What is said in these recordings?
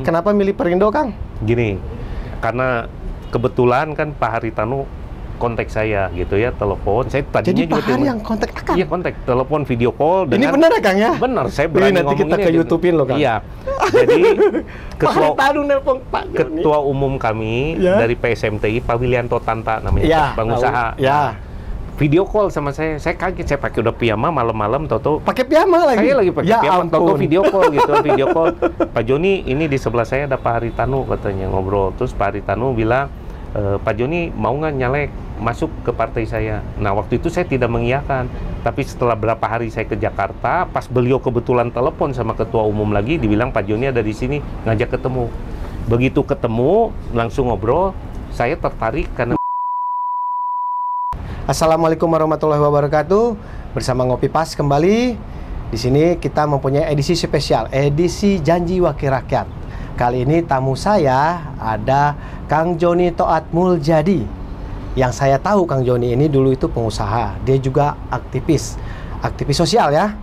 Kenapa milih Perindo, Kang? Gini, karena kebetulan kan Pak Haritanu kontak saya gitu ya, telepon. Saya tadinya jadi Pak Hari yang kontak Akang? Iya, kontak, telepon, video call. Ini benar ya, Kang ya? Benar, saya berani nanti ngomong kita ini ke aja. YouTube-in loh, Kang. Iya. Jadi ketua umum kami dari PSMTI, Pak Wilianto Tanta namanya, pengusaha. Ya. Video call sama saya kaget, saya pakai udah piyama malam-malam, toto pakai piyama lagi. Saya lagi pakai piyama, toto video call gitu, video call. Pak Joni, ini di sebelah saya ada Pak Haritanu katanya ngobrol. Terus Pak Haritanu bilang, Pak Joni mau nggak nyalek masuk ke partai saya. Nah waktu itu saya tidak mengiyakan, tapi setelah berapa hari saya ke Jakarta, pas beliau kebetulan telepon sama ketua umum lagi, dibilang Pak Joni ada di sini, ngajak ketemu. Begitu ketemu langsung ngobrol, saya tertarik karena. Assalamualaikum warahmatullahi wabarakatuh. Bersama Ngopi Pas kembali. Di sini kita mempunyai edisi spesial, edisi Janji Wakil Rakyat. Kali ini tamu saya ada Kang Joni Toat Muljadi. Yang saya tahu Kang Joni ini dulu itu pengusaha. Dia juga aktivis sosial ya.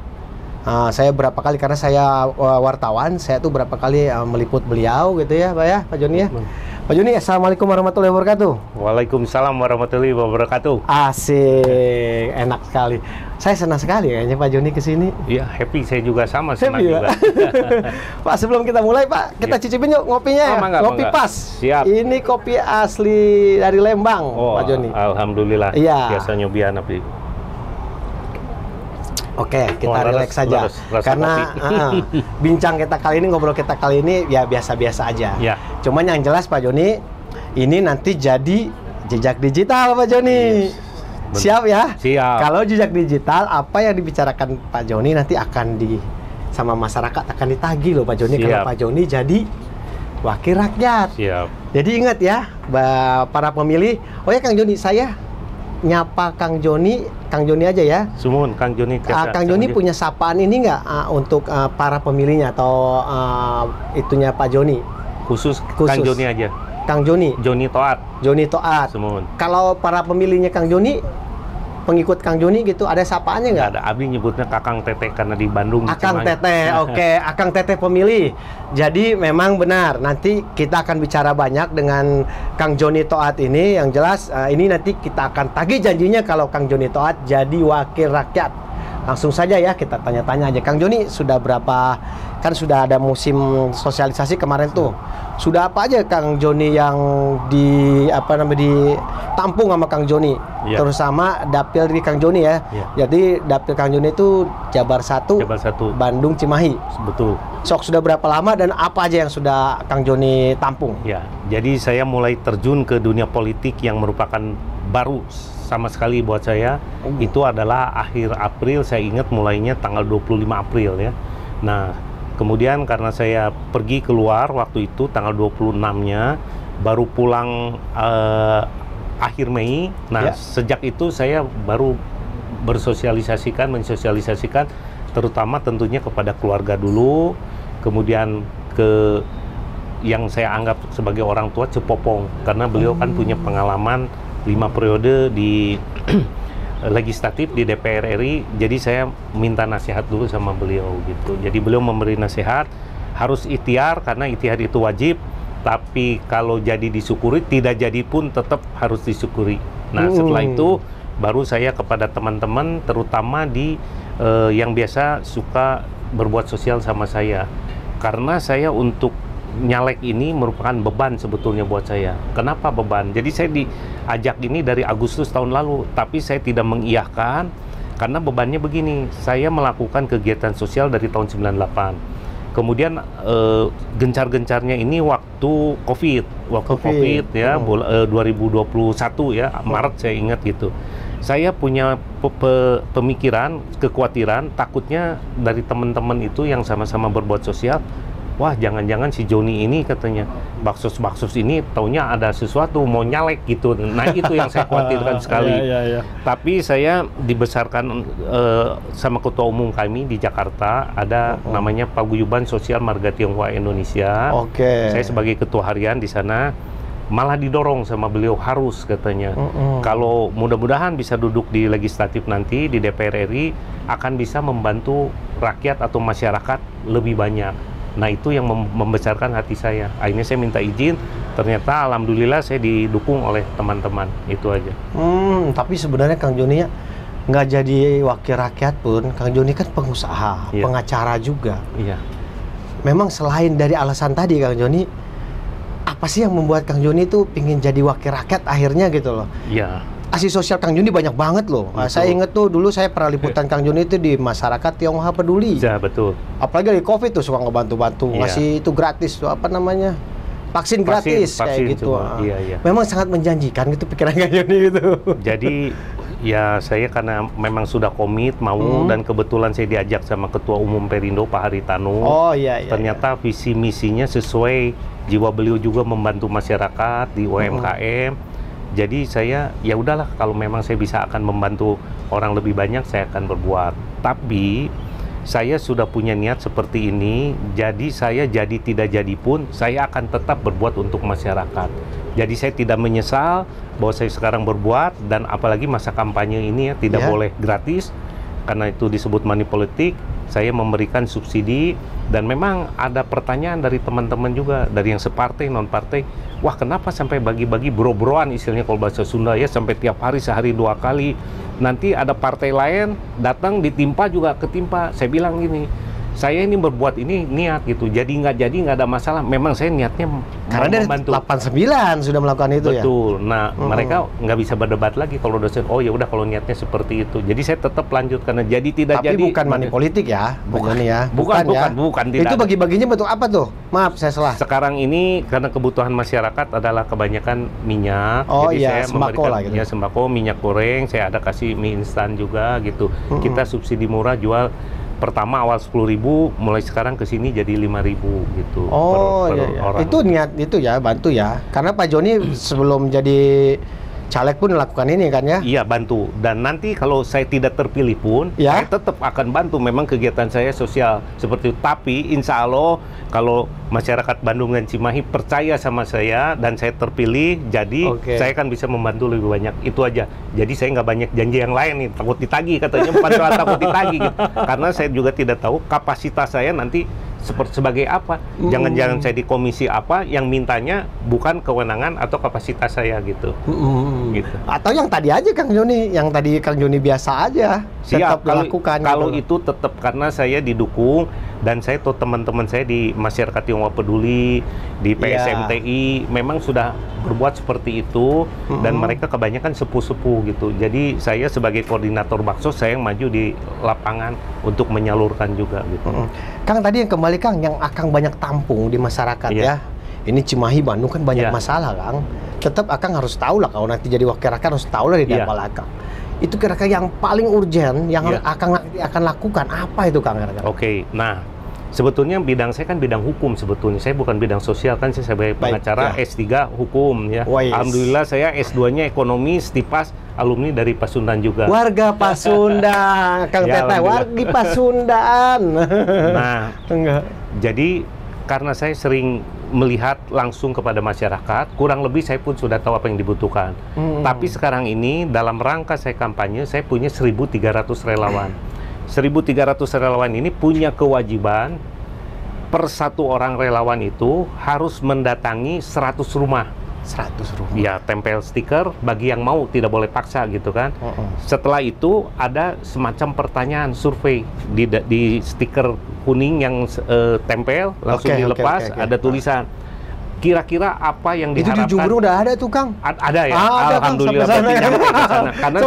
Saya berapa kali, karena saya wartawan, saya tuh berapa kali meliput beliau gitu ya, Pak Joni ya. Pak Joni, assalamualaikum warahmatullahi wabarakatuh. Waalaikumsalam warahmatullahi wabarakatuh. Asik, enak sekali. Saya senang sekali kayaknya Pak Joni kesini. Iya, happy, saya juga sama, senang juga. Pak, sebelum kita mulai Pak, kita cicipin yuk ngopinya ya. Ngopi Pas. Siap. Ini kopi asli dari Lembang, Pak Joni. Alhamdulillah. Iya. Biasanya nyobian tapi. Oke, kita relax saja. Karena bincang kita kali ini, ngobrol kita kali ini ya biasa-biasa aja. Ya. Cuman yang jelas Pak Joni, ini nanti jadi jejak digital Pak Joni. Yes. Siap ya? Siap. Kalau jejak digital, apa yang dibicarakan Pak Joni nanti akan sama masyarakat akan ditagih loh Pak Joni. Kalau Pak Joni jadi wakil rakyat. Siap. Jadi ingat ya, para pemilih. Oh ya Kang Joni, saya nyapa Kang Joni aja ya. Sumun, Kang Joni. Kang Joni punya sapaan ini nggak untuk para pemilihnya atau itunya Pak Joni? Khusus Kang Joni aja. Kang Joni. Joni Toat. Joni Toat. Sumun. Kalau para pemilihnya Kang Joni, pengikut Kang Joni gitu, ada sapaannya nggak? Ada. Abi nyebutnya Kakang Teteh karena di Bandung. Akang Teteh, oke. Akang Teteh pemilih. Jadi memang benar. Nanti kita akan bicara banyak dengan Kang Joni Toat ini. Yang jelas ini nanti kita akan tagih janjinya kalau Kang Joni Toat jadi wakil rakyat. Langsung saja ya kita tanya-tanya aja. Kang Joni sudah berapa? Kan sudah ada musim sosialisasi kemarin tuh. Sudah apa aja Kang Joni yang ditampung sama Kang Joni? Ya. Terutama dapil di Kang Joni ya. Jadi dapil Kang Joni itu Jabar 1, Bandung, Cimahi. Betul. Sok sudah berapa lama dan apa aja yang sudah Kang Joni tampung? Ya, jadi saya mulai terjun ke dunia politik yang merupakan baru sama sekali buat saya. Itu adalah akhir April, saya ingat mulainya tanggal 25 April ya. Nah, kemudian karena saya pergi keluar waktu itu tanggal 26-nya, baru pulang akhir Mei. Nah, sejak itu saya baru mensosialisasikan terutama tentunya kepada keluarga dulu, kemudian ke yang saya anggap sebagai orang tua Cepopong, karena beliau kan punya pengalaman 5 periode di legislatif di DPR RI, jadi saya minta nasihat dulu sama beliau gitu. Jadi beliau memberi nasihat, harus ikhtiar karena ikhtiar itu wajib, tapi kalau jadi disyukuri, tidak jadi pun tetap harus disyukuri. Nah setelah itu baru saya kepada teman-teman, terutama di yang biasa suka berbuat sosial sama saya, karena saya untuk nyalek ini merupakan beban sebetulnya buat saya. Kenapa beban? Jadi saya diajak ini dari Agustus tahun lalu, tapi saya tidak mengiyahkan karena bebannya begini. Saya melakukan kegiatan sosial dari tahun 98. Kemudian gencar-gencarnya ini waktu COVID ya, 2021 ya, Maret saya ingat gitu. Saya punya pemikiran, kekhawatiran, takutnya dari teman-teman itu yang sama-sama berbuat sosial, wah jangan-jangan si Joni ini katanya baksos ini taunya ada sesuatu mau nyalek gitu. Nah itu yang saya khawatirkan sekali. Tapi saya dibesarkan sama ketua umum kami di Jakarta, ada namanya Paguyuban Sosial Marga Tionghoa Indonesia. Saya sebagai ketua harian di sana, malah didorong sama beliau harus katanya. Kalau mudah-mudahan bisa duduk di legislatif nanti di DPR RI, akan bisa membantu rakyat atau masyarakat lebih banyak. Nah itu yang membesarkan hati saya. Akhirnya saya minta izin, ternyata alhamdulillah saya didukung oleh teman-teman, itu aja. Tapi sebenarnya Kang Joni ya nggak jadi wakil rakyat pun, Kang Joni kan pengusaha, pengacara juga. Iya. Memang selain dari alasan tadi Kang Joni, apa sih yang membuat Kang Joni itu ingin jadi wakil rakyat akhirnya gitu loh? Iya. Aksi sosial Kang Joni banyak banget loh. Saya inget tuh dulu saya pernah liputan Kang Joni itu di masyarakat Tionghoa Peduli. Ya betul. Apalagi di COVID tuh suka ngebantu-bantu, ngasih itu gratis tuh apa namanya? Vaksin gratis kayak gitu. Iya. Memang sangat menjanjikan gitu pikiran Kang Joni itu. Jadi ya saya karena memang sudah komit mau dan kebetulan saya diajak sama Ketua Umum Perindo Pak Haritanu. Oh iya. Ternyata visi misinya sesuai, jiwa beliau juga membantu masyarakat di UMKM. Jadi saya ya udahlah, kalau memang saya bisa akan membantu orang lebih banyak, saya akan berbuat. Tapi saya sudah punya niat seperti ini, jadi saya jadi tidak jadi pun saya akan tetap berbuat untuk masyarakat. Jadi saya tidak menyesal bahwa saya sekarang berbuat, dan apalagi masa kampanye ini ya tidak boleh gratis, karena itu disebut money politik. Saya memberikan subsidi, dan memang ada pertanyaan dari teman-teman juga, dari yang separtai, non-partai, wah kenapa sampai bagi-bagi bro-broan istilahnya kalau bahasa Sunda ya, sampai tiap hari sehari 2 kali, nanti ada partai lain datang ditimpa juga ketimpa. Saya bilang gini, saya ini berbuat ini niat gitu, jadi nggak ada masalah. Memang saya niatnya karena dari membantu. 89 sudah melakukan itu. Betul. Nah mereka nggak bisa berdebat lagi kalau dosen. Oh ya udah kalau niatnya seperti itu. Jadi saya tetap lanjut karena jadi tidak tapi jadi. Bukan money politik ya, bukan ya. Bukan. Tidak. Itu bagi-baginya bentuk apa tuh? Maaf saya salah. Sekarang ini karena kebutuhan masyarakat adalah kebanyakan minyak. Oh jadi iya, saya sembako lah gitu. Ya sembako, minyak goreng. Saya ada kasih mie instan juga gitu. Kita subsidi murah jual. Pertama awal 10.000, mulai sekarang ke sini jadi 5.000 gitu per orang. Itu niat itu ya, bantu ya. Karena Pak Joni sebelum jadi caleg pun melakukan ini kan ya? Iya, bantu. Dan nanti kalau saya tidak terpilih pun, saya tetap akan bantu. Memang kegiatan saya sosial seperti itu. Tapi insya Allah kalau masyarakat Bandung dan Cimahi percaya sama saya dan saya terpilih, jadi saya kan bisa membantu lebih banyak. Itu aja. Jadi saya nggak banyak janji yang lain nih. Takut ditagih katanya, bukan takut ditagih gitu. Karena saya juga tidak tahu kapasitas saya nanti sebagai apa. Jangan-jangan saya di komisi apa yang mintanya bukan kewenangan atau kapasitas saya gitu. Gitu. Atau yang tadi aja Kang Joni, yang tadi Kang Joni biasa aja tetap lakukan. Kalau itu tetap karena saya didukung, dan saya tuh teman-teman saya di masyarakat Tionghoa Peduli, di PSMTI memang sudah berbuat seperti itu, dan mereka kebanyakan sepuh-sepuh gitu. Jadi saya sebagai koordinator Baksos, saya yang maju di lapangan untuk menyalurkan juga gitu. Kang tadi yang kembali Kang, yang Akang banyak tampung di masyarakat ya. Ini Cimahi, Bandung kan banyak masalah Kang. Tetap Akang harus tahu lah, kalau nanti jadi wakil rakyat harus tahu lah di dalam Akang. Itu kira-kira yang paling urgent yang Akang nanti akan lakukan apa itu Kang? Oke, nah sebetulnya bidang saya kan bidang hukum sebetulnya. Saya bukan bidang sosial kan, saya sebagai pengacara S3 hukum ya. Alhamdulillah saya S2-nya ekonomi, Stipas, alumni dari Pasundan juga. Warga Pasundan, Kang Tete, warga Pasundan. Nah, jadi karena saya sering melihat langsung kepada masyarakat, kurang lebih saya pun sudah tahu apa yang dibutuhkan. Tapi sekarang ini dalam rangka saya kampanye, saya punya 1.300 relawan. 1.300 relawan ini punya kewajiban per satu orang relawan itu harus mendatangi 100 rumah. 100 rumah. Ya, tempel stiker bagi yang mau, tidak boleh paksa gitu kan. Setelah itu ada semacam pertanyaan survei di stiker kuning yang tempel langsung dilepas, ada tulisan kira-kira apa yang diharapkan. Itu di Jumber udah ada tuh Kang? Ada ya, alhamdulillah Kang, berarti nyampe ke sana. Karena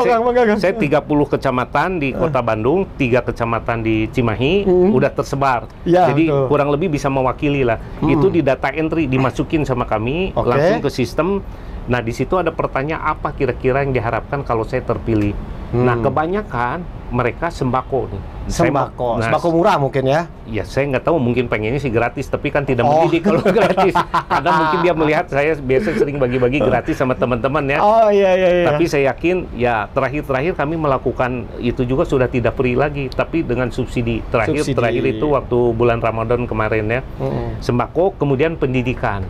saya 30 kecamatan di kota Bandung, 3 kecamatan di Cimahi udah tersebar. Jadi kurang lebih bisa mewakili lah. Itu di data entry dimasukin sama kami langsung ke sistem. Nah di situ ada pertanyaan apa kira-kira yang diharapkan kalau saya terpilih. Nah kebanyakan mereka sembako nih. Sembako murah mungkin ya? Ya saya nggak tahu, mungkin pengennya sih gratis, tapi kan tidak mendidik kalau gratis. Karena mungkin dia melihat saya biasa sering bagi-bagi gratis sama teman-teman ya. Tapi saya yakin ya terakhir kami melakukan itu juga sudah tidak free lagi, tapi dengan subsidi. Terakhir itu waktu bulan Ramadan kemarin ya. Sembako, kemudian pendidikan.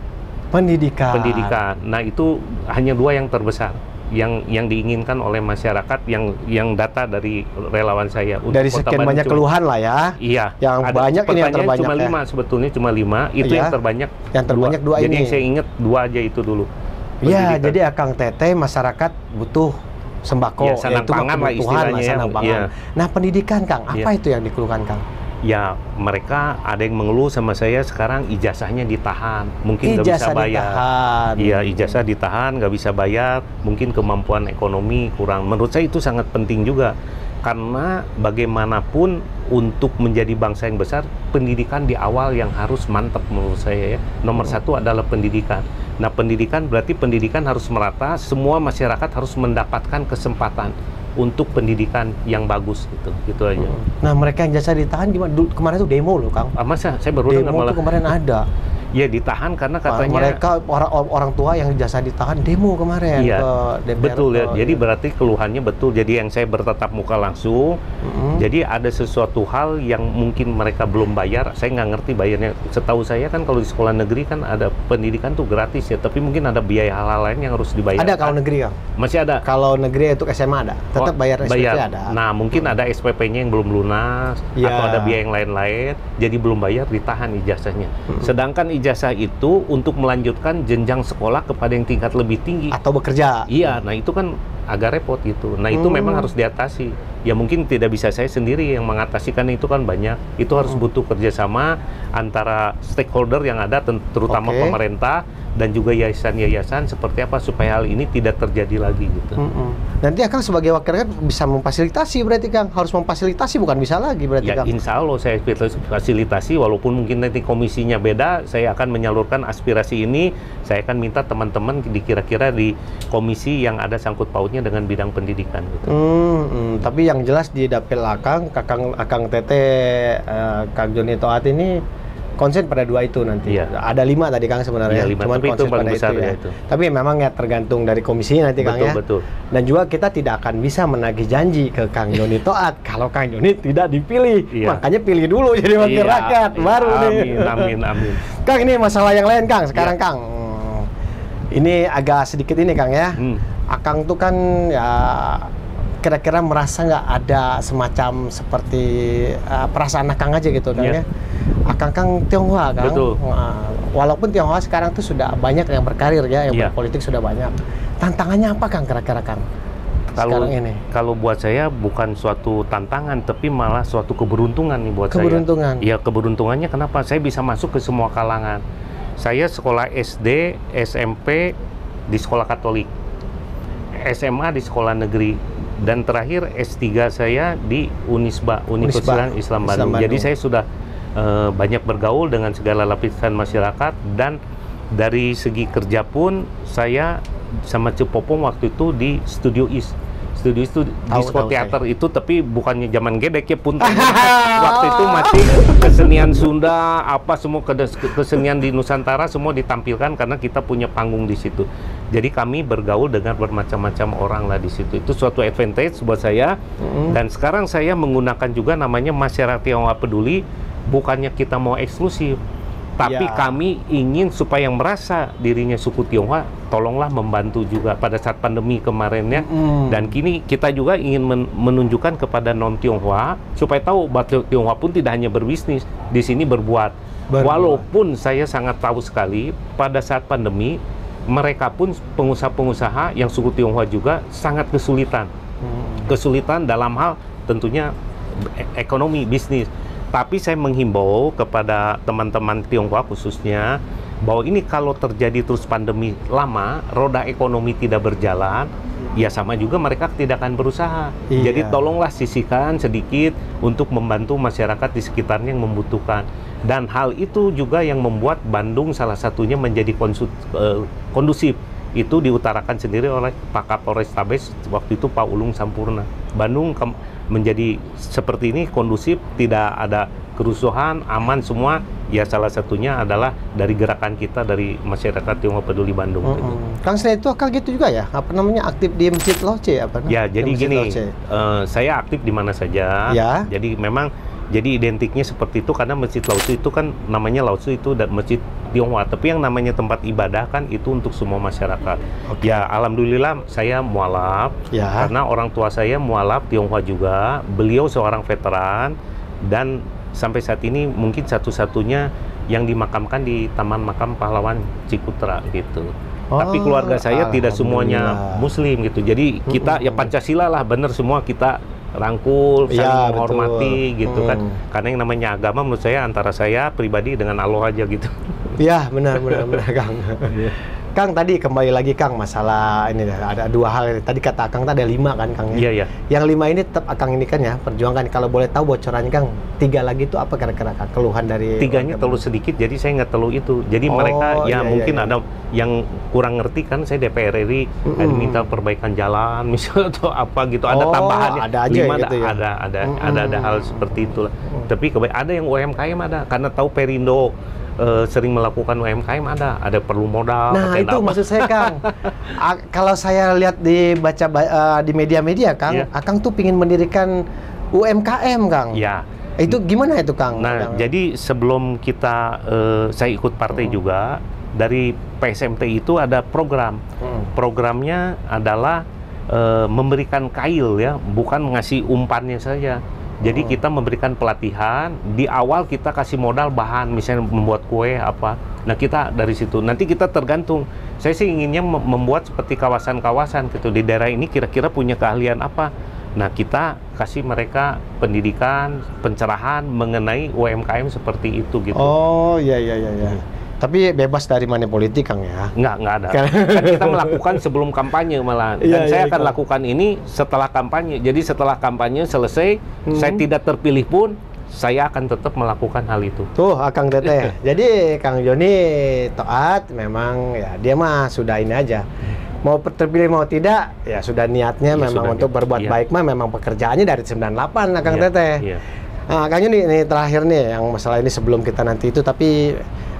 Nah itu hanya 2 yang terbesar. yang diinginkan oleh masyarakat, yang data dari relawan saya untuk Dari Kota sekian Bandung banyak keluhan lah ya. Iya. Yang banyak ini yang terbanyak cuma ya. 5 sebetulnya, cuma 5. Itu Iya. yang terbanyak. Yang terbanyak dua Jadi ini. yang saya ingat 2 aja itu dulu. Iya, Pendidikan. jadi Akang Teteh masyarakat butuh sembako, Ya, sanang yaitu pangan lah kebutuhan istilahnya ya. sanang pangan. Iya. Nah, pendidikan Kang, apa Iya. itu yang dikeluhkan Kang? Ya, mereka ada yang mengeluh sama saya sekarang ijazahnya ditahan, mungkin nggak bisa Ijazah bayar. ditahan. Iya, ijazah ditahan, nggak bisa bayar, mungkin kemampuan ekonomi kurang. Menurut saya itu sangat penting juga, karena bagaimanapun untuk menjadi bangsa yang besar, pendidikan di awal yang harus mantap menurut saya ya. Nomor satu adalah pendidikan. Nah, pendidikan berarti pendidikan harus merata, semua masyarakat harus mendapatkan kesempatan untuk pendidikan yang bagus gitu aja. Nah, mereka yang jasa ditahan gimana? Kemarin tuh demo loh, Kang. Masa saya baru dengar Demo malah. tuh kemarin ada. Ya ditahan karena katanya mereka orang tua yang jasa ditahan demo kemarin iya, ke DPR. betul ya. Jadi berarti keluhannya betul. Jadi yang saya bertatap muka langsung. Jadi ada sesuatu hal yang mungkin mereka belum bayar. Saya nggak ngerti bayarnya. Setahu saya kan kalau di sekolah negeri kan ada pendidikan tuh gratis ya. Tapi mungkin ada biaya hal-hal lain yang harus dibayar. Ada kalau negeri, Kang? Masih ada. Kalau negeri untuk SMA ada. Tetap bayar SPP ada. Nah, mungkin ada SPP-nya yang belum lunas atau ada biaya yang lain-lain. Jadi belum bayar, ditahan ijazahnya. Sedangkan ijazah itu untuk melanjutkan jenjang sekolah kepada yang tingkat lebih tinggi atau bekerja. Iya, nah itu kan agak repot gitu. Nah, itu memang harus diatasi. Ya mungkin tidak bisa saya sendiri yang mengatasi, kan itu kan banyak. Itu harus butuh kerjasama antara stakeholder yang ada, terutama pemerintah dan juga yayasan-yayasan, seperti apa supaya hal ini tidak terjadi lagi gitu. Nanti Kang sebagai wakil rakyat bisa memfasilitasi, berarti Kang harus memfasilitasi, bukan bisa lagi berarti ya, Kang. Insya Allah saya fasilitasi, walaupun mungkin nanti komisinya beda, saya akan menyalurkan aspirasi ini. Saya akan minta teman-teman kira-kira di komisi yang ada sangkut pautnya dengan bidang pendidikan gitu. Tapi yang jelas di dapil Akang Teteh, Kang Joni Toat ini konsen pada 2 itu nanti. Iya. Ada 5 tadi Kang sebenarnya. Iya, 5, Cuman tapi itu konsen paling pada besar itu ya. itu. Tapi memang ya tergantung dari komisi nanti Kang ya. Betul. Dan juga kita tidak akan bisa menagih janji ke Kang Joni Toat kalau Kang Joni tidak dipilih. Iya. Makanya pilih dulu jadi wakil rakyat baru nih. Amin. Kang, ini masalah yang lain Kang. Sekarang Kang, ini agak sedikit ini Kang ya. Akang tuh kan ya kira-kira merasa nggak ada semacam seperti perasaan Akang aja gitu Kang ya. Akang Tionghoa Kang. Betul. Walaupun Tionghoa sekarang tuh sudah banyak yang berkarir ya, yang berpolitik sudah banyak. Tantangannya apa Kang kira-kira Kang? Sekarang ini. Kalau buat saya bukan suatu tantangan, tapi malah suatu keberuntungan nih buat Keberuntungan. saya. Iya, keberuntungannya kenapa? Saya bisa masuk ke semua kalangan. Saya sekolah SD, SMP di sekolah Katolik, SMA di sekolah negeri, dan terakhir S3 saya di Unisba, Universitas Islam Bandung. Jadi saya sudah banyak bergaul dengan segala lapisan masyarakat, dan dari segi kerja pun saya sama Cepopong waktu itu di Studio East. Studio itu di Spot Theater itu, tapi bukannya zaman gedek ya pun. Waktu itu masih kesenian Sunda, apa semua kesenian di Nusantara semua ditampilkan karena kita punya panggung di situ. Jadi kami bergaul dengan bermacam-macam orang lah di situ. Itu suatu advantage buat saya. Dan sekarang saya menggunakan juga namanya Masyarakat Tionghoa Peduli. Bukannya kita mau eksklusif, tapi kami ingin supaya yang merasa dirinya suku Tionghoa, tolonglah membantu juga pada saat pandemi kemarinnya. Dan kini kita juga ingin menunjukkan kepada non-Tionghoa supaya tahu bahwa Tionghoa pun tidak hanya berbisnis, di sini berbuat. Walaupun saya sangat tahu sekali pada saat pandemi, mereka pun pengusaha-pengusaha yang suku Tionghoa juga sangat kesulitan. Kesulitan dalam hal tentunya ekonomi, bisnis. Tapi saya menghimbau kepada teman-teman Tionghoa khususnya, bahwa ini kalau terjadi terus pandemi lama, roda ekonomi tidak berjalan, ya sama juga mereka tidak akan berusaha. Jadi tolonglah sisihkan sedikit untuk membantu masyarakat di sekitarnya yang membutuhkan. Dan hal itu juga yang membuat Bandung salah satunya menjadi kondusif. Itu diutarakan sendiri oleh Pak Kapolres Tabes waktu itu, Pak Ulung Sampurna. Bandung menjadi seperti ini, kondusif, tidak ada kerusuhan, aman semua. Ya salah satunya adalah dari gerakan kita dari Masyarakat Tionghoa Peduli Bandung. Kang, selain itu Kang gitu juga ya, apa namanya, aktif di Masjid Loce apa? Ya, jadi gini, saya aktif di mana saja. Jadi memang Jadi identiknya seperti itu karena Masjid Lao Tzu itu kan namanya Lao Tzu itu dan Masjid Tionghoa. Tapi yang namanya tempat ibadah kan itu untuk semua masyarakat. Ya alhamdulillah saya mualaf karena orang tua saya mualaf Tionghoa juga. Beliau seorang veteran dan sampai saat ini mungkin satu-satunya yang dimakamkan di Taman Makam Pahlawan Ciputra gitu. Tapi keluarga saya tidak semuanya Muslim gitu. Jadi kita ya Pancasila lah bener semua kita rangkul, saling menghormati gitu kan. Karena yang namanya agama menurut saya antara saya pribadi dengan Allah aja gitu. Iya benar Kang. Kang tadi kembali lagi Kang masalah ini ada dua hal tadi kata Kang tadi ada 5 kan Kang ya. Iya. Yang 5 ini tetap Kang ini kan ya perjuangkan. Kalau boleh tahu bocorannya Kang 3 lagi itu apa kira-kira Kang keluhan dari 3-nya terlalu sedikit jadi saya nggak terlalu itu. Jadi mereka ya mungkin ada yang kurang ngerti kan saya DPR RI minta perbaikan jalan misalnya atau apa gitu ada tambahannya. Ada aja 5 gitu ya. Ada hal seperti itulah. Tapi ada yang UMKM ada karena tahu Perindo sering melakukan UMKM ada perlu modal. Nah itu maksud saya Kang. Kalau saya lihat di media-media Kang, Akang tuh pingin mendirikan UMKM Kang. Ya. Itu gimana itu Kang? Nah jadi sebelum kita saya ikut partai juga dari PSMT itu ada program. Programnya adalah memberikan kail ya, bukan ngasih umpannya saja. Jadi kita memberikan pelatihan, di awal kita kasih modal bahan, misalnya membuat kue apa. Nah kita dari situ, nanti kita tergantung. Saya sih inginnya membuat seperti kawasan-kawasan gitu, di daerah ini kira-kira punya keahlian apa. Nah kita kasih mereka pendidikan, pencerahan mengenai UMKM seperti itu gitu. Oh iya. Tapi bebas dari money politik Kang ya? Nggak ada. Kan kita melakukan sebelum kampanye malah. Dan saya akan lakukan ini setelah kampanye. Jadi setelah kampanye selesai, saya tidak terpilih pun, saya akan tetap melakukan hal itu. Tuh Kang Teteh. Jadi Kang Joni taat memang ya dia mah sudah ini aja. Mau terpilih mau tidak, ya sudah niatnya memang untuk berbuat baik mah memang pekerjaannya dari 98 Kang Teteh. Nah Kang Joni ini terakhir nih yang masalah ini sebelum kita nanti itu tapi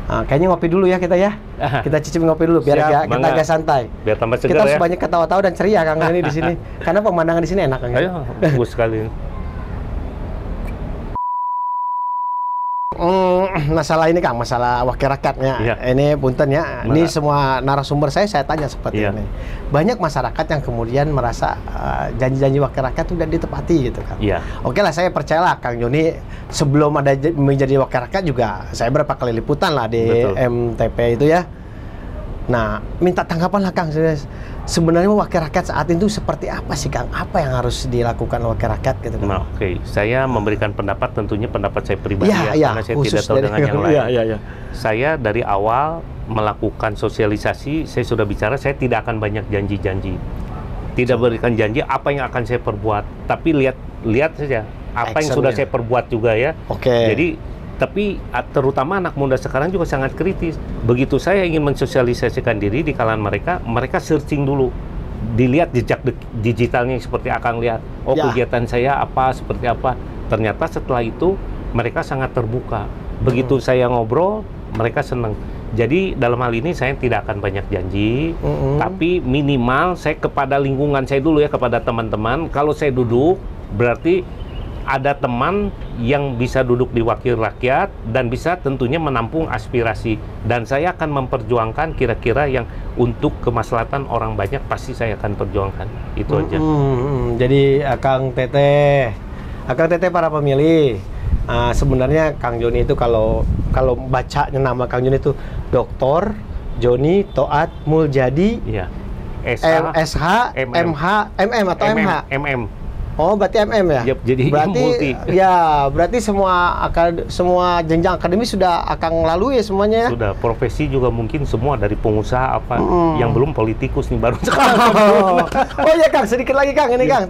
kayaknya ngopi dulu ya kita ya. Kita cicip ngopi dulu biar kita agak santai. Biar tambah segar kita harus banyak ketawa-tawa dan ceria Kang ini di sini. Karena pemandangan di sini enak Kang. Ayo, bagus sekali. Masalah ini Kang, masalah wakil rakyatnya. Ini punten ya. Ini semua narasumber saya tanya seperti ini. Banyak masyarakat yang kemudian merasa janji-janji wakil rakyat itu tidak ditepati gitu kan. Oke lah, saya percayalah Kang Joni sebelum ada menjadi wakil rakyat juga saya berapa kali liputan lah di MTP itu ya. Nah, minta tanggapan lah Kang. Sebenarnya wakil rakyat saat itu seperti apa sih Kang? Apa yang harus dilakukan wakil rakyat gitu kan? Nah, saya memberikan pendapat tentunya pendapat saya pribadi karena saya tidak tahu dengan yang lain. Saya dari awal melakukan sosialisasi, saya sudah bicara saya tidak akan banyak janji-janji. Tidak berikan janji apa yang akan saya perbuat, tapi lihat saja apa yang sudah saya perbuat juga ya. Jadi tapi terutama anak muda sekarang juga sangat kritis. Begitu saya ingin mensosialisasikan diri di kalangan mereka searching dulu. Dilihat jejak digitalnya seperti Akang lihat. Kegiatan saya apa, seperti apa. Ternyata setelah itu mereka sangat terbuka. Begitu saya ngobrol, mereka senang. Jadi dalam hal ini saya tidak akan banyak janji. Tapi minimal saya kepada lingkungan saya dulu ya, kepada teman-teman. Kalau saya duduk, berarti ada teman yang bisa duduk di wakil rakyat dan bisa tentunya menampung aspirasi, dan saya akan memperjuangkan kira-kira yang untuk kemaslahatan orang banyak pasti saya akan perjuangkan itu aja. Jadi Akang Teteh para pemilih, sebenarnya Kang Joni itu kalau bacanya nama Kang Joni itu Dr. Joni Toat Muljadi SH MH MM atau MH MM. Oh, berarti MM ya? Jadi berarti multi. Berarti semua jenjang akademis sudah Akang lalui ya semuanya ya? Sudah, profesi juga mungkin semua dari pengusaha apa yang belum politikus nih baru sekarang. Oh iya Kang, sedikit lagi Kang ini Kang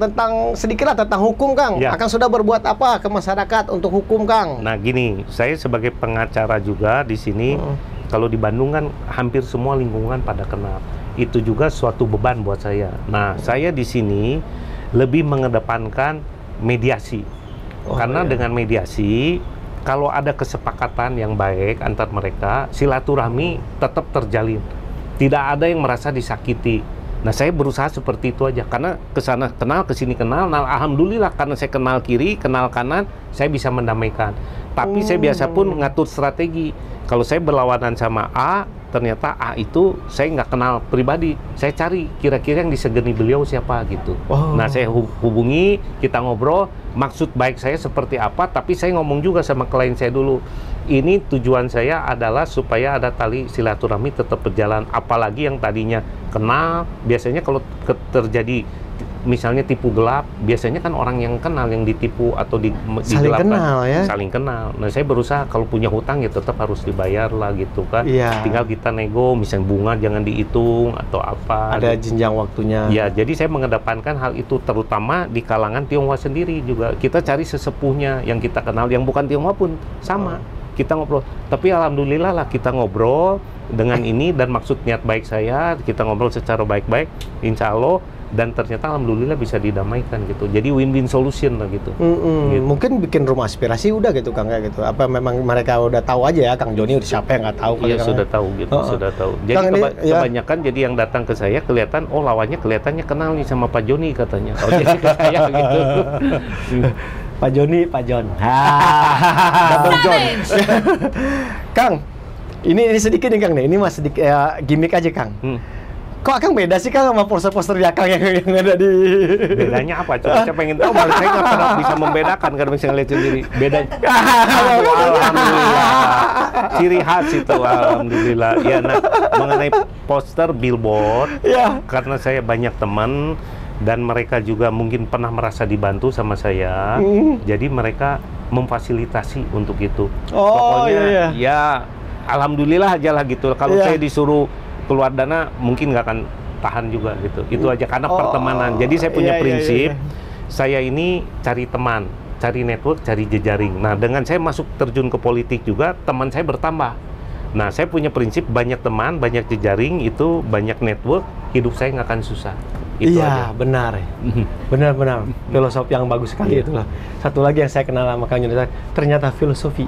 sedikitlah tentang hukum Kang. Akang sudah berbuat apa ke masyarakat untuk hukum Kang? Nah, gini, saya sebagai pengacara juga di sini kalau di Bandung kan hampir semua lingkungan pada kenal. Itu juga suatu beban buat saya. Nah, saya di sini lebih mengedepankan mediasi. Karena dengan mediasi, kalau ada kesepakatan yang baik antar mereka, silaturahmi tetap terjalin. Tidak ada yang merasa disakiti. Nah, saya berusaha seperti itu aja, karena kesana kenal, kesini kenal. Nah, alhamdulillah karena saya kenal kiri, kenal kanan, saya bisa mendamaikan. Tapi saya biasa pun ngatur strategi. Kalau saya berlawanan sama A, ternyata A itu saya nggak kenal pribadi. Saya cari kira-kira yang disegani beliau siapa gitu. Nah, saya hubungi, kita ngobrol, maksud baik saya seperti apa, tapi saya ngomong juga sama klien saya dulu. Ini tujuan saya adalah supaya ada tali silaturahmi tetap berjalan. Apalagi yang tadinya kenal, biasanya kalau terjadi misalnya tipu gelap, biasanya kan orang yang kenal yang ditipu atau saling kenal ya. Saling kenal. Nah, saya berusaha kalau punya hutang ya tetap harus dibayar lah gitu kan. Tinggal kita nego, misalnya bunga jangan dihitung atau apa. Ada jenjang waktunya. Ya, jadi saya mengedepankan hal itu terutama di kalangan Tionghoa sendiri juga. Kita cari sesepuhnya yang kita kenal, yang bukan Tionghoa pun sama. Kita ngobrol, tapi alhamdulillah lah kita ngobrol dengan ini dan maksud niat baik saya, kita ngobrol secara baik-baik, insya Allah, dan ternyata alhamdulillah bisa didamaikan gitu. Jadi win-win solution lah gitu. Gitu. Mungkin bikin rumah aspirasi udah gitu Kang kayak gitu. Apa memang mereka udah tahu aja ya Kang Joni siapa yang nggak tahu? Iya sudah tahu gitu, sudah tahu. Jadi kebanyakan jadi yang datang ke saya kelihatan, oh lawannya kelihatannya kenal nih sama Pak Joni katanya. Oh jadi ke saya gitu. Pak Joni, Pak John. Double John. Kang, ini sedikit nih Kang nih. Ini mas sedikit gimmick aja Kang. Kok Kang beda sih Kang sama poster-poster ya Kang yang ada di... Bedanya apa? Coba saya pengen tahu, malah saya nggak pernah bisa membedakan karena bisa ngeliat sendiri. Beda. Alhamdulillah. Ciri khas itu, alhamdulillah. Ya, nah mengenai poster billboard, karena saya banyak teman dan mereka juga mungkin pernah merasa dibantu sama saya, jadi mereka memfasilitasi untuk itu. Pokoknya ya alhamdulillah aja lah gitu. Kalau saya disuruh keluar dana mungkin nggak akan tahan juga gitu. Itu aja karena pertemanan. Jadi saya punya prinsip, saya ini cari teman, cari network, cari jejaring. Nah dengan saya masuk terjun ke politik juga, teman saya bertambah. Nah saya punya prinsip banyak teman, banyak jejaring, itu banyak network, hidup saya nggak akan susah. Itu aja. Benar. Benar-benar filosofi yang bagus sekali itulah. Satu lagi yang saya kenal sama Kang Joni, ternyata filosofi.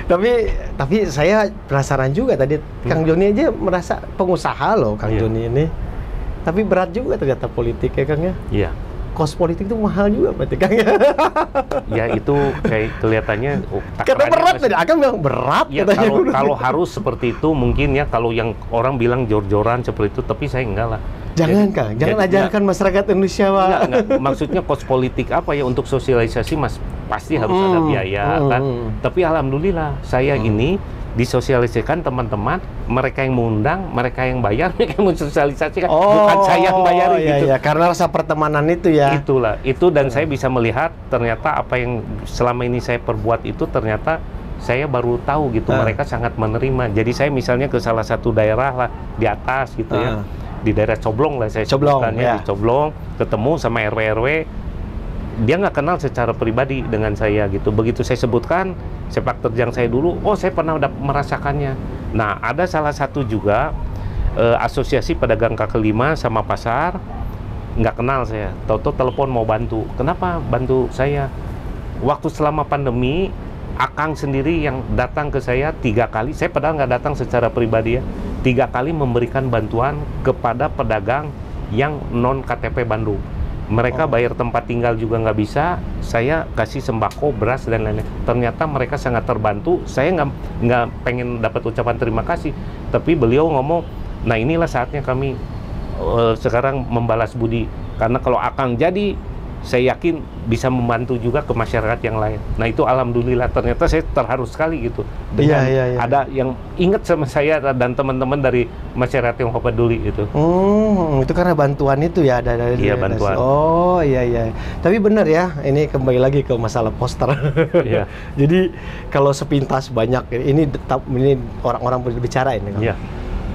Tapi saya penasaran juga tadi Kang Joni aja merasa pengusaha loh Kang Joni ini. Tapi berat juga ternyata politik ya Kang ya. Iya. Kos politik itu mahal juga berarti Kang ya. Ya itu kayak kelihatannya kata berat tadi, akan bilang berat ya, kalau harus seperti itu mungkin ya, kalau yang orang bilang jor-joran seperti itu, tapi saya enggak lah. Jangan Kang, jangan ajarkan masyarakat Indonesia enggak. Maksudnya kos politik apa ya, untuk sosialisasi mas pasti harus ada biaya kan. Tapi alhamdulillah saya ini disosialisasikan teman-teman, mereka yang mengundang, mereka yang bayar, mereka yang mensosialisasikan, bukan saya yang bayar gitu. Iya, karena rasa pertemanan itu ya. Itulah, itu dan saya bisa melihat ternyata apa yang selama ini saya perbuat itu ternyata saya baru tahu gitu, mereka sangat menerima. Jadi saya misalnya ke salah satu daerah lah di atas gitu ya, di daerah Coblong lah saya sebutkannya, di Coblong, ketemu sama RW-RW, dia nggak kenal secara pribadi dengan saya gitu. Begitu saya sebutkan sepak terjang saya dulu, oh saya pernah udah merasakannya. Nah ada salah satu juga asosiasi pedagang kaki lima sama pasar, nggak kenal saya, tahu-tahu telepon mau bantu. Kenapa bantu saya? Waktu selama pandemi, Akang sendiri yang datang ke saya 3 kali, saya padahal nggak datang secara pribadi ya, 3 kali memberikan bantuan kepada pedagang yang non KTP Bandung. Mereka bayar tempat tinggal juga nggak bisa, saya kasih sembako, beras dan lain-lain. Ternyata mereka sangat terbantu. Saya nggak pengen dapat ucapan terima kasih, tapi beliau ngomong, nah inilah saatnya kami sekarang membalas budi. Karena kalau Akang jadi, saya yakin bisa membantu juga ke masyarakat yang lain. Nah itu alhamdulillah, ternyata saya terharu sekali gitu. Dengan ada yang ingat sama saya dan teman-teman dari masyarakat yang peduli itu. Itu karena bantuan itu ya, dari bantuan. Oh iya. Tapi benar ya, ini kembali lagi ke masalah poster. Iya. Jadi kalau sepintas banyak ini orang-orang berbicara ini. Iya.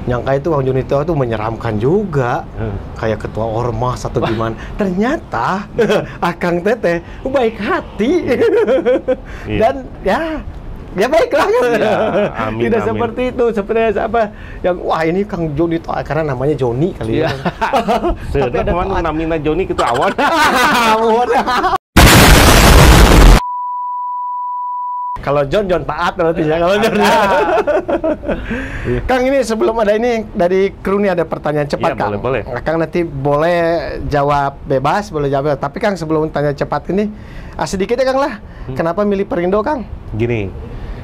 Nyangka itu Kang Joni itu menyeramkan juga, kayak ketua ormas atau gimana. Ternyata Akang Teteh baik hati dan ya baiklah. Amin, tidak seperti itu, seperti apa yang wah ini Kang Joni itu karena namanya Joni kali ya. Tapi ada namanya Joni itu awal. Kalau John taat berarti ya. Kalau John. Kang, ini sebelum ada ini dari kru nih ada pertanyaan cepat, Iya, Kang. boleh. Kang nanti boleh jawab bebas, boleh jawab bebas. Tapi Kang, sebelum tanya cepat ini, sedikit ya Kang lah. Kenapa milih Perindo, Kang? Gini,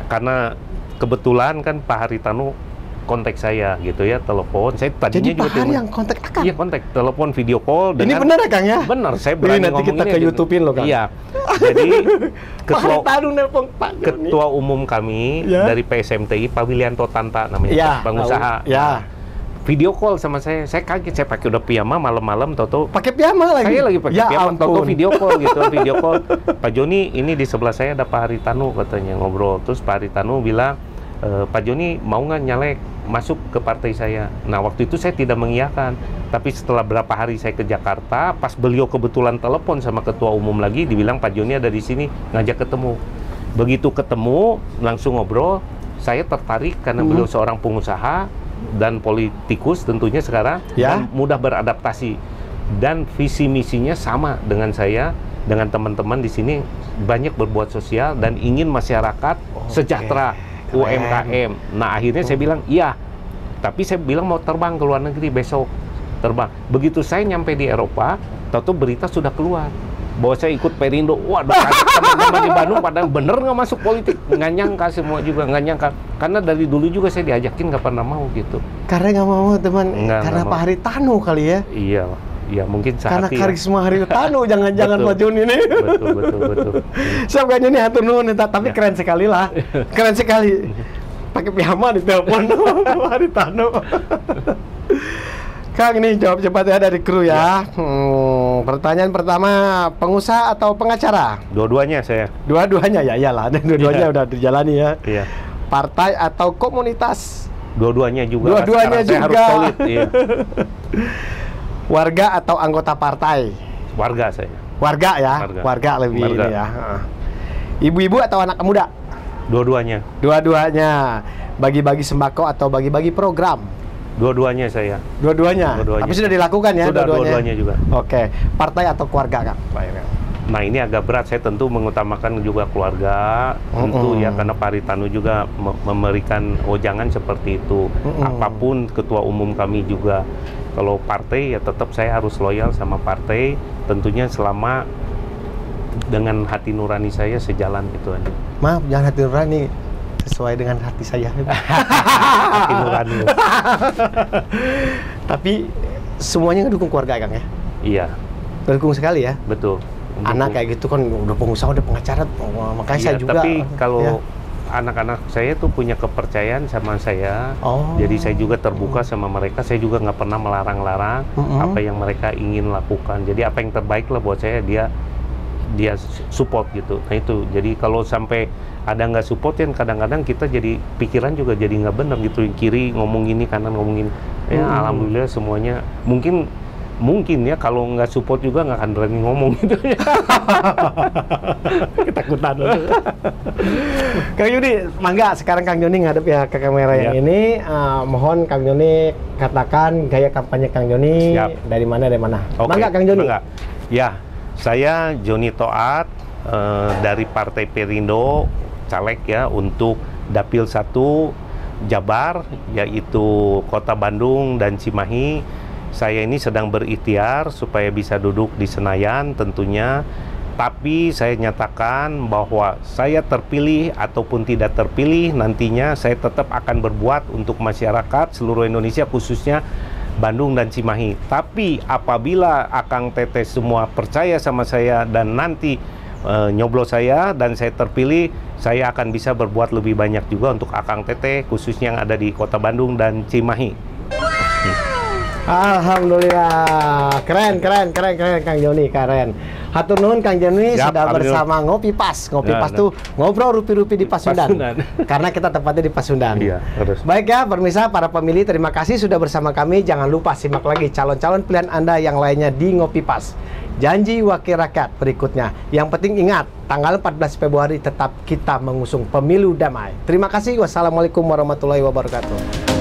karena kebetulan kan Pak Haritanu kontak saya gitu ya, telepon. Saya tadinya Jadi Pak juga Hari yang kontak Akang? Iya, kontak, telepon video call Ini dengan... benar ya, Kang ya? Benar, saya Ini berani nanti ngomong kita ini ke aja. YouTube-in loh, Kang. Iya. Jadi Pak Haritanu nelpon Pak Joni. ketua umum kami Ya. dari PSMTI, Pak Wilianto Tanta namanya, Ya, pengusaha. tahu. Ya. Nah, video call sama saya kaget, saya pakai udah piyama malam-malam, tahu-tahu Pakai piyama lagi. saya lagi pakai ya, piyama, tahu-tahu ampun. video call gitu, video call. Pak Joni, ini di sebelah saya ada Pak Haritanu katanya ngobrol. Terus Pak Haritanu bilang, Pak Joni mau nggak nyalek masuk ke partai saya. Nah, waktu itu saya tidak mengiyakan. Tapi setelah berapa hari saya ke Jakarta, pas beliau kebetulan telepon sama ketua umum lagi, dibilang Pak Joni ada di sini, ngajak ketemu. Begitu ketemu, langsung ngobrol, saya tertarik karena beliau seorang pengusaha dan politikus tentunya sekarang, Ya. dan mudah beradaptasi. Dan visi misinya sama dengan saya, dengan teman-teman di sini, banyak berbuat sosial dan ingin masyarakat sejahtera. UMKM. Nah, akhirnya saya bilang iya, tapi saya bilang mau terbang ke luar negeri besok, terbang. Begitu saya nyampe di Eropa, tahu-tahu berita sudah keluar bahwa saya ikut Perindo. Waduh, teman-teman di Bandung pada bener nggak masuk politik, nggak nyangka, semua juga nggak nyangka, karena dari dulu juga saya diajakin nggak pernah mau gitu. Karena nggak mau teman, Nggak karena mau. Pak Haritanu kali ya. Iya, ya mungkin Karena sehati ya. karisma Haritanu, jangan-jangan Betul. Pak Joni ini. Betul. Siap kan ini hatur nuhun eta, tapi Ya. keren sekali lah. Keren sekali. Pakai piyama di telepon Pak Haritanu. Kang, ini jawab cepat ya dari kru ya. Pertanyaan pertama, pengusaha atau pengacara? Dua-duanya saya. Dua-duanya ya, iyalah. Dua-duanya Iya. udah dijalani ya. Iya. Partai atau komunitas? Dua-duanya juga. Dua-duanya Sekarang saya harus juga. solid. Iya. Warga atau anggota partai? Warga saya. Warga ya, Warga. warga lebih Warga. ini ya. Ibu-ibu atau anak muda? Dua-duanya. Dua-duanya. Bagi-bagi sembako atau bagi-bagi program? Dua-duanya saya. Dua-duanya. Dua-duanya. Tapi sudah dilakukan ya Sudah dua-duanya juga. Oke. Partai atau keluarga, Kang? Nah, ini agak berat. Saya tentu mengutamakan juga keluarga. Tentu ya, karena Pak Haritanu juga memberikan wejangan seperti itu. Apapun ketua umum kami juga. Kalau partai ya tetap saya harus loyal sama partai. Tentunya selama dengan hati nurani saya sejalan gitu aja. Maaf, jangan hati nurani. Sesuai dengan hati saya. Hati nurani. Tapi semuanya ngedukung keluarga, Kang ya? Iya, Ngedukung sekali ya? betul. Anak kayak gitu kan udah pengusaha, udah pengacara, makanya Iya, saya juga. tapi kalau ya. anak-anak saya tuh punya kepercayaan sama saya, Oh. jadi saya juga terbuka sama mereka. Saya juga nggak pernah melarang-larang apa yang mereka ingin lakukan. Jadi apa yang terbaik lah buat saya, dia support gitu. Nah itu, jadi kalau sampai ada nggak support, kan kadang-kadang kita jadi pikiran juga jadi nggak benar gitu. Kiri ngomong ini, kanan ngomong ini. Ya alhamdulillah semuanya mungkin ya, kalau nggak support juga nggak akan berani ngomong gitu ya. Ketakutan. Kang Joni, mangga sekarang Kang Joni ngadep ya ke kamera yang ini. Mohon Kang Joni katakan gaya kampanye Kang Joni. Siap. Dari mana. Oke, Mangga Kang Joni. mangga. Ya, saya Joni Toat dari Partai Perindo, caleg ya untuk Dapil 1 Jabar, yaitu Kota Bandung dan Cimahi. Saya ini sedang berikhtiar supaya bisa duduk di Senayan tentunya, tapi saya nyatakan bahwa saya terpilih ataupun tidak terpilih, nantinya saya tetap akan berbuat untuk masyarakat seluruh Indonesia, khususnya Bandung dan Cimahi. Tapi apabila Akang Teteh semua percaya sama saya dan nanti nyoblos saya dan saya terpilih, saya akan bisa berbuat lebih banyak juga untuk Akang Teteh, khususnya yang ada di Kota Bandung dan Cimahi. Alhamdulillah, keren Kang Joni, keren. Hatur nuhun Kang Joni sudah bersama Ngopi Pas. Ngopi Pas tuh ngobrol rupi-rupi di Pasundan. Karena kita tempatnya di Pasundan. Iya, terus. Baik ya, pemirsa, para pemilih, terima kasih sudah bersama kami. Jangan lupa simak lagi calon-calon pilihan Anda yang lainnya di Ngopi Pas. Janji Wakil Rakyat berikutnya. Yang penting ingat, tanggal 14 Februari tetap kita mengusung pemilu damai. Terima kasih. Wassalamualaikum warahmatullahi wabarakatuh.